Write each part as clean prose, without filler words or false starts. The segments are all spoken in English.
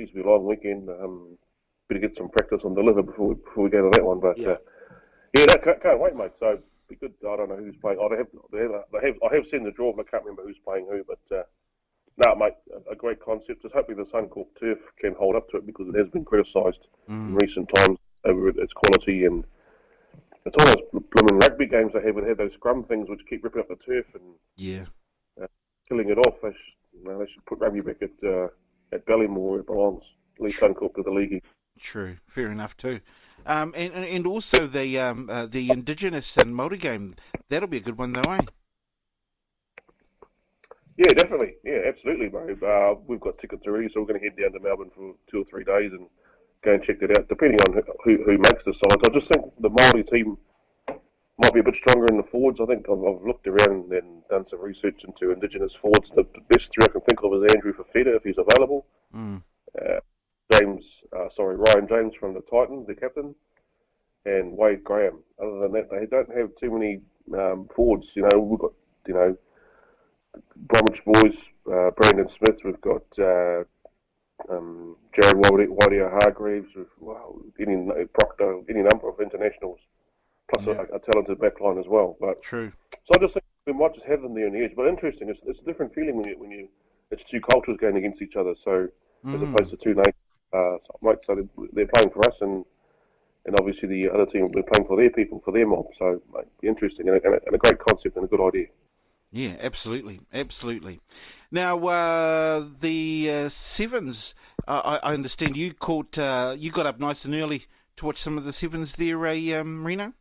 seems to be a long weekend. Better get some practice on the liver before we go to that one. But yeah, no, can't wait, mate. So be good. I don't know who's playing. I have seen the draw, but I can't remember who's playing who. But no, mate, a great concept. Just hoping the Suncorp turf can hold up to it because it has been criticised in recent times over its quality, and it's almost blooming rugby games they have those scrum things which keep ripping up the turf and killing it off. They should put rugby back at Ballymore where it belongs. At least Suncorp to the league. True, fair enough too. And also the Indigenous and Māori game, that'll be a good one though, eh? Yeah, definitely. Yeah, absolutely, mate. We've got tickets already, so we're going to head down to Melbourne for 2 or 3 days and go and check that out, depending on who makes the sides. I just think the Māori team might be a bit stronger in the forwards. I think I've looked around and done some research into Indigenous forwards. The best three I can think of is Andrew Fafita, if he's available. Ryan James from the Titans, the captain, and Wade Graham. Other than that, they don't have too many forwards. We've got, Bromwich boys, Brandon Smith, we've got Jared Wadia-Hargreaves, Proctor, any number of internationals, plus a talented backline as well. But true. So I just think we might just have them there on the edge. But interesting, it's a different feeling when you it's two cultures going against each other. So as opposed to two nations, so they're playing for us, and obviously the other team they're playing for their people, for their mob. So mate, interesting and a great concept and a good idea. Yeah, absolutely. Now, the Sevens, I understand you got up nice and early to watch some of the Sevens there, Reno?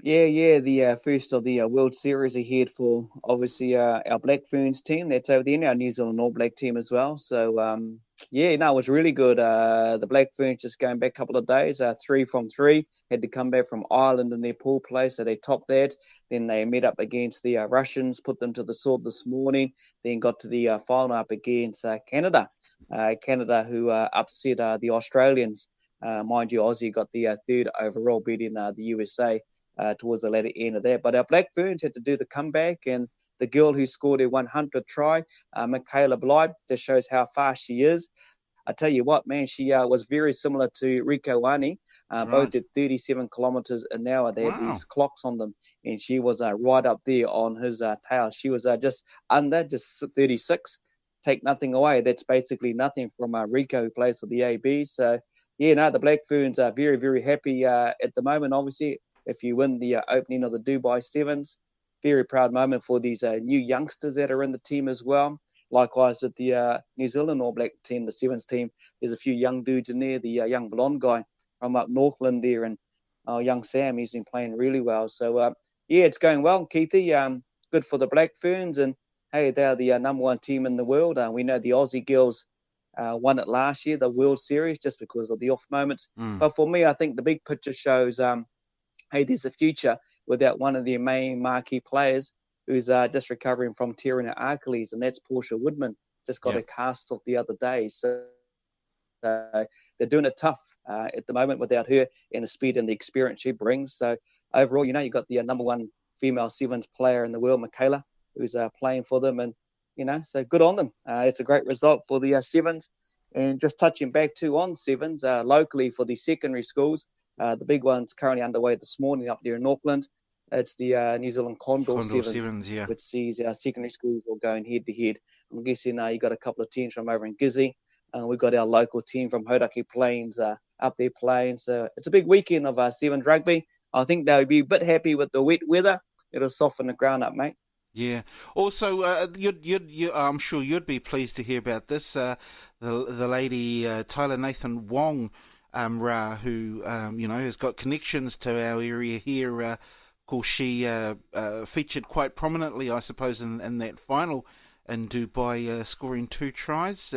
Yeah, the first of the World Series ahead for, obviously, our Black Ferns team. That's over there, our New Zealand All Black team as well. So, it was really good. The Black Ferns just going back a couple of days, 3 from 3, had to come back from Ireland in their pool play, so they topped that. Then they met up against the Russians, put them to the sword this morning, then got to the final up against Canada. Canada, who upset the Australians. Mind you, Aussie got the third overall, beating the USA towards the latter end of that. But our Black Ferns had to do the comeback, and the girl who scored her 100th try, Michaela Blythe, just shows how fast she is. I tell you what, man, she was very similar to Rico Wani, both at 37 kilometres an hour. They had these clocks on them, and she was right up there on his tail. She was just 36. Take nothing away. That's basically nothing from Rico, who plays for the AB. So, the Black Ferns are very, very happy at the moment, obviously. If you win the opening of the Dubai Sevens, very proud moment for these new youngsters that are in the team as well. Likewise with the New Zealand All Black team, the Sevens team, there's a few young dudes in there. The young blonde guy from up Northland there, and young Sam, he's been playing really well. So, it's going well, Keithy. Good for the Black Ferns, and hey, they're the number one team in the world. We know the Aussie girls won it last year, the World Series, just because of the off moments. But for me, I think the big picture shows there's a future without one of their main marquee players who's just recovering from tearing her Achilles, and that's Portia Woodman. Just got a cast off the other day. So they're doing it tough at the moment without her and the speed and the experience she brings. So overall, you've got the number one female Sevens player in the world, Michaela, who's playing for them. And, so good on them. It's a great result for the Sevens. And just touching back on Sevens, locally for the secondary schools, the big one's currently underway this morning up there in Auckland. It's the New Zealand Condor Sevens, which sees our secondary schools all going head-to-head. I'm guessing you got a couple of teams from over in Gizzy. We've got our local team from Hauraki Plains up there playing. So it's a big weekend of Sevens rugby. I think they'll be a bit happy with the wet weather. It'll soften the ground up, mate. Yeah. Also, I'm sure you'd be pleased to hear about this. The lady Tyler Nathan Wong, who has got connections to our area here. Of course, she featured quite prominently, I suppose, in that final in Dubai, scoring 2 tries,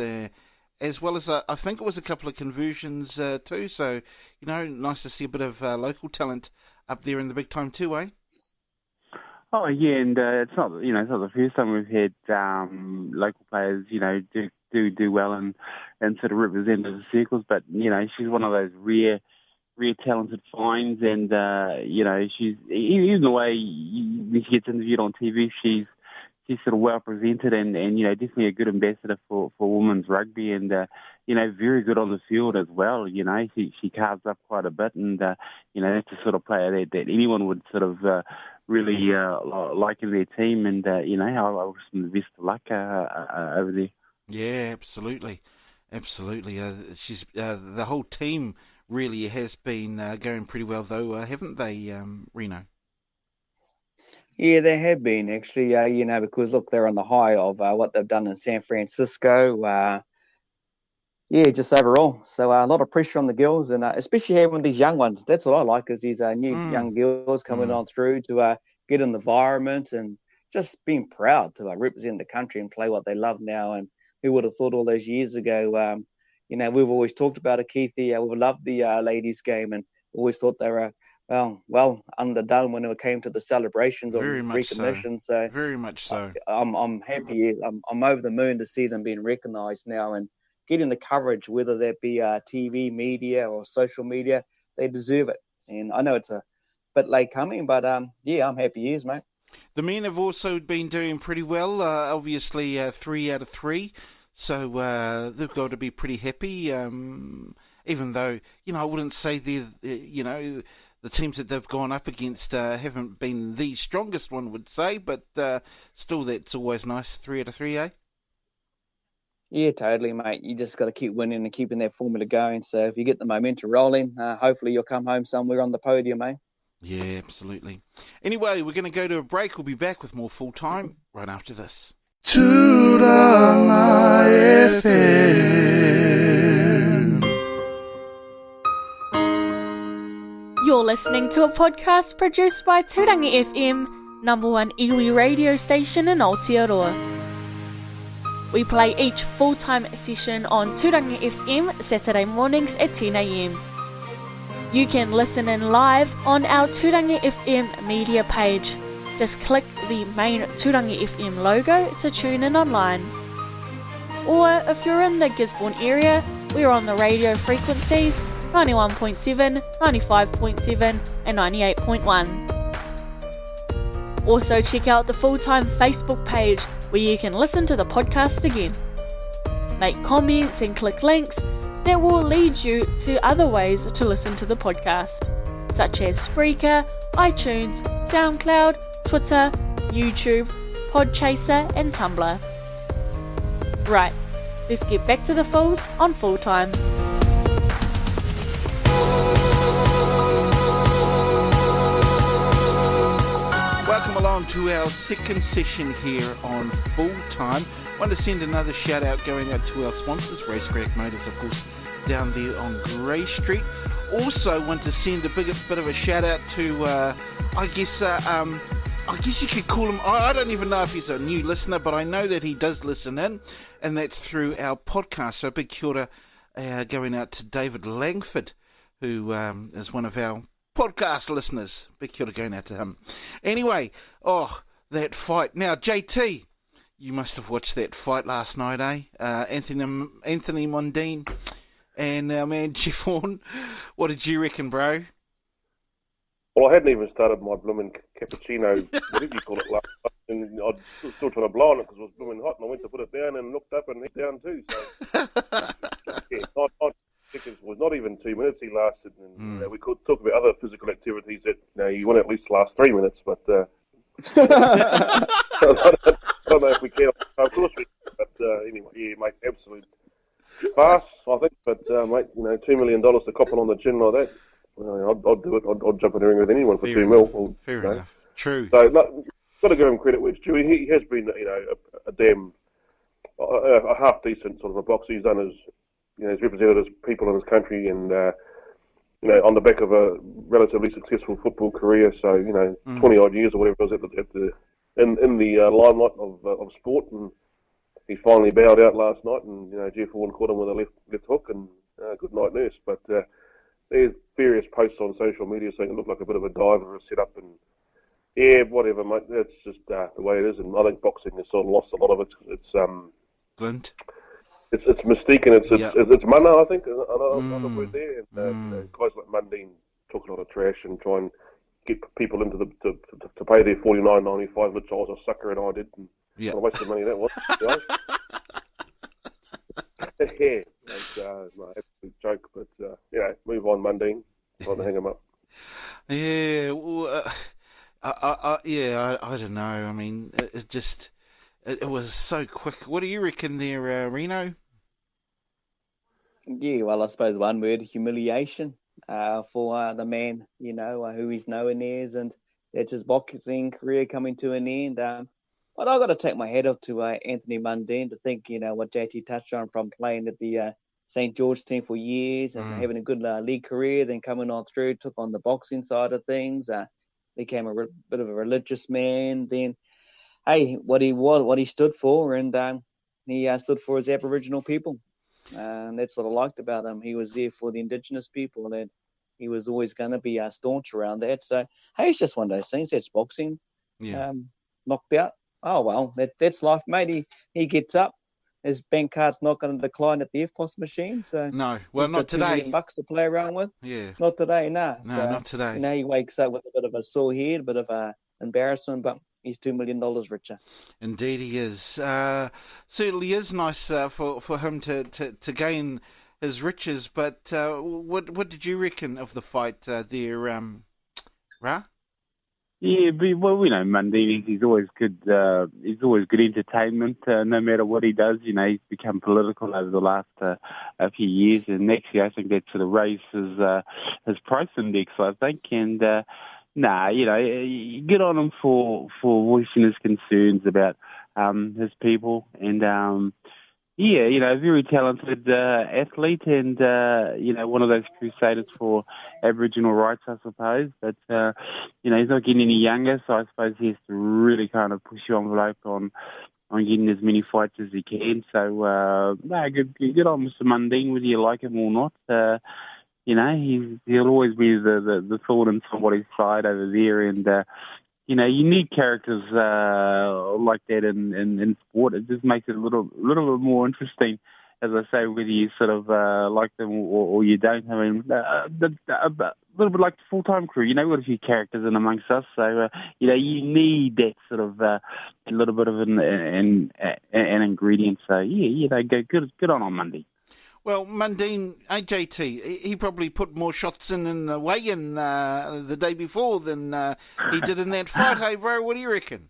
as well as I think it was a couple of conversions too. So, nice to see a bit of local talent up there in the big time too, eh? Oh yeah, and it's not the first time we've had local players do well and sort of represent the circles, but she's one of those rare talented finds, and she's even the way when she gets interviewed on TV, she's she's sort of well presented and definitely a good ambassador for women's rugby and, very good on the field as well. She carves up quite a bit and, that's the sort of player that anyone would sort of really like in their team. And, I wish them the best of luck over there. Yeah, absolutely. She's the whole team really has been going pretty well, though, haven't they, Reno? Yeah, they have been actually. Because look, they're on the high of what they've done in San Francisco. Just overall. So a lot of pressure on the girls, and especially having these young ones. That's what I like, is these new young girls coming on through to get in the environment and just being proud to represent the country and play what they love now. And who would have thought all those years ago? We've always talked about it, Keithy. We loved the ladies' game and always thought they were well underdone when it came to the celebrations or recognition. So very much so. I'm happy. I'm over the moon to see them being recognised now and getting the coverage, whether that be TV, media, or social media. They deserve it. And I know it's a bit late coming, but I'm happy as, mate. The men have also been doing pretty well. Obviously, 3 out of 3. So they've got to be pretty happy. Even though I wouldn't say the teams that they've gone up against haven't been the strongest, one would say, but still, that's always nice. 3 out of 3, eh? Yeah, totally, mate. You just got to keep winning and keeping that formula going. So if you get the momentum rolling, hopefully you'll come home somewhere on the podium, mate. Yeah, absolutely. Anyway, we're going to go to a break. We'll be back with more Full Time right after this. Turanga FM. You're listening to a podcast produced by Turanga FM, #1 iwi radio station in Aotearoa. We play each full-time session on Turanga FM Saturday mornings at 10 a.m. You can listen in live on our Turanga FM media page. Just click the main Turanga FM logo to tune in online. Or if you're in the Gisborne area, we're on the radio frequencies 91.7, 95.7 and 98.1. Also check out the Full-Time Facebook page where you can listen to the podcast again. Make comments and click links that will lead you to other ways to listen to the podcast, such as Spreaker, iTunes, SoundCloud, Twitter, YouTube, Podchaser and Tumblr. Right, let's get back to the Fools on Full Time. Welcome along to our second session here on Full Time. I want to send another shout out going out to our sponsors, Racecrack Motors, of course, down there on Grey Street. Also want to send a bit of a shout out to, I guess you could call him, I don't even know if he's a new listener, but I know that he does listen in, and that's through our podcast. So big kia ora going out to David Langford, who is one of our podcast listeners. Big kia ora going out to him. Anyway, that fight. Now, JT, you must have watched that fight last night, eh? Anthony Mundine and our man Jeff Horn. What did you reckon, bro? Well, I hadn't even started my blooming cappuccino, whatever you call it, last night, and I was still trying to blow on it because it was blooming hot, and I went to put it down and looked up and it down too. So, yeah, 9 seconds was not even 2 minutes he lasted, and we could talk about other physical activities that you want to at least last 3 minutes, but I don't know if we can. Of course we can, but anyway, yeah, mate, absolute farce, I think. But mate, $2 million to copple on the chin like that. I'd do it. I'd jump in the ring with anyone for $2 million. Fair enough. True. So, got to give him credit where it's due. He has been, a damn, a half decent sort of a boxer. He's done he's represented his people in his country, and on the back of a relatively successful football career. So 20 odd years or whatever it was in the limelight of sport, and he finally bowed out last night. And Jeff Horn caught him with a left hook, and good night, nurse. But there's various posts on social media saying it looked like a bit of a dive or a setup, and yeah, whatever, mate. That's just the way it is, and I think boxing has sort of lost a lot of its glint. It's mystique, and it's mana, I think, another word there. And guys like Mundine talk a lot of trash and try and get people into to pay their $49.95, which I was a sucker and I did. And Yeah. what a waste of money that was. You know? Yeah, it's no, absolute joke. But move on, Mundine. Time to hang him up. Yeah, well, I don't know. I mean, it was so quick. What do you reckon there, Reno? Yeah, well, I suppose one word, humiliation for the man, who he's known as, and that's his boxing career coming to an end. But I've got to take my head off to Anthony Mundine to think, what JT touched on from playing at the St. George team for years and having a good league career, then coming on through, took on the boxing side of things, became a bit of a religious man. Then, hey, what he stood for, and he stood for his Aboriginal people. And that's what I liked about him. He was there for the Indigenous people, and he was always going to be staunch around that. So, hey, it's just one of those things. That's boxing. Yeah. Knocked out. Oh, well, that's life, mate. He gets up. His bank card's not going to decline at the FPOS machine. So No, well, he's not got $2 today. million to play around with. Yeah. Not today, nah. No, So, not today. He wakes up with a bit of a sore head, a bit of a embarrassment, but he's $2 million richer. Indeed, he is. Certainly is nice for him to gain his riches. But what did you reckon of the fight there, Ra? Yeah, but, well, Mundine, he's always good. He's always good entertainment, no matter what he does. He's become political over the last a few years, and next year I think that sort of raised his price index, I think. And good on him for voicing his concerns about his people, and very talented athlete, and one of those crusaders for Aboriginal rights, I suppose. But he's not getting any younger, so I suppose he has to really kind of push the envelope on getting as many fights as he can. So good on Mr. Mundine, whether you like him or not. He'll always be the thorn in somebody's side over there, and you need characters like that in sport. It just makes it a little bit more interesting, as I say, whether you sort of like them or you don't. I mean, a little bit like the full-time crew. We've got a few characters in amongst us, so you need that sort of a little bit of an ingredient. So good on Monday. Well, Mundine, JT, he probably put more shots in the weigh-in the day before than he did in that fight. Hey, bro, what do you reckon?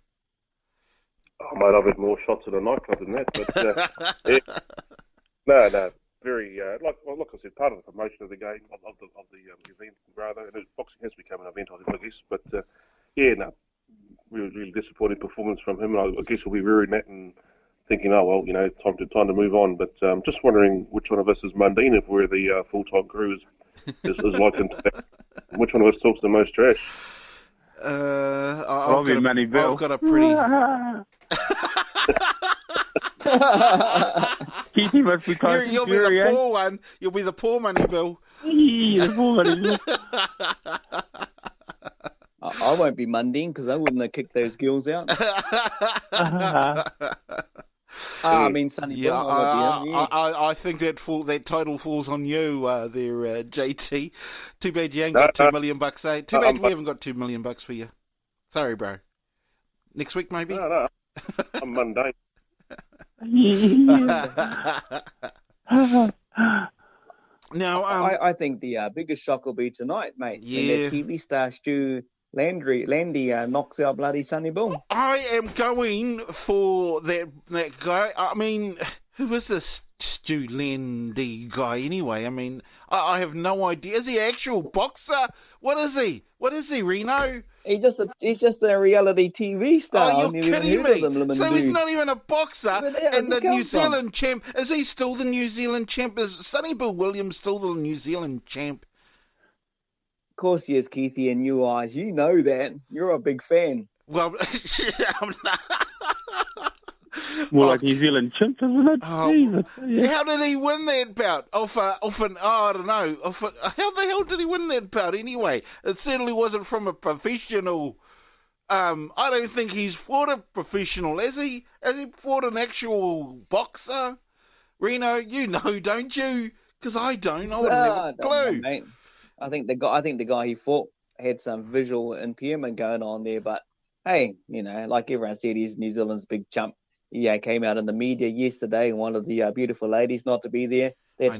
Oh, mate, I've had more shots at a nightclub than that. But no, very like I said, part of the promotion of the game of the event, rather. And boxing has become an event, I guess. But really disappointing performance from him. I guess we'll be rearing that and thinking, oh well, time to move on. But just wondering which one of us is Mundine if we're the full-time crew is likened to that. Which one of us talks the most trash? I'll be Manny Bill. I've got a pretty. Keithy must be You'll be the poor one. You'll be the poor Money Bill. Yeah, the poor Money Bill. I won't be Mundine because I wouldn't have kicked those girls out. I mean, Sonny Bill. I think that title falls on you there, JT. Too bad you ain't got $2 million, eh? Too bad we haven't got $2 million for you. Sorry, bro. Next week, maybe? No. I'm mundane. Now, I think the biggest shock will be tonight, mate. Yeah. When that TV star Stu Landy knocks out bloody Sonny Bill. I am going for that guy. I mean, who is this Stu Landy guy anyway? I mean, I have no idea. Is he an actual boxer? What is he? Reno? He's just a reality TV star. Oh, you're kidding me. So he's not even a boxer. And the New Zealand champ, is he still the New Zealand champ? Is Sonny Bill Williams still the New Zealand champ? Of course he is, Keithy, in your eyes. You know that. You're a big fan. Well, I'm not. More like New Zealand chimp, isn't it? How did he win that bout? I don't know. How the hell did he win that bout anyway? It certainly wasn't from a professional. I don't think he's fought a professional, has he? Has he fought an actual boxer? Reno, you know, don't you? Because I don't. I wouldn't have a clue. Mate. I think the guy he fought had some visual impairment going on there. But hey, like everyone said, he's New Zealand's big chump. He came out in the media yesterday and wanted the beautiful ladies not to be there. That's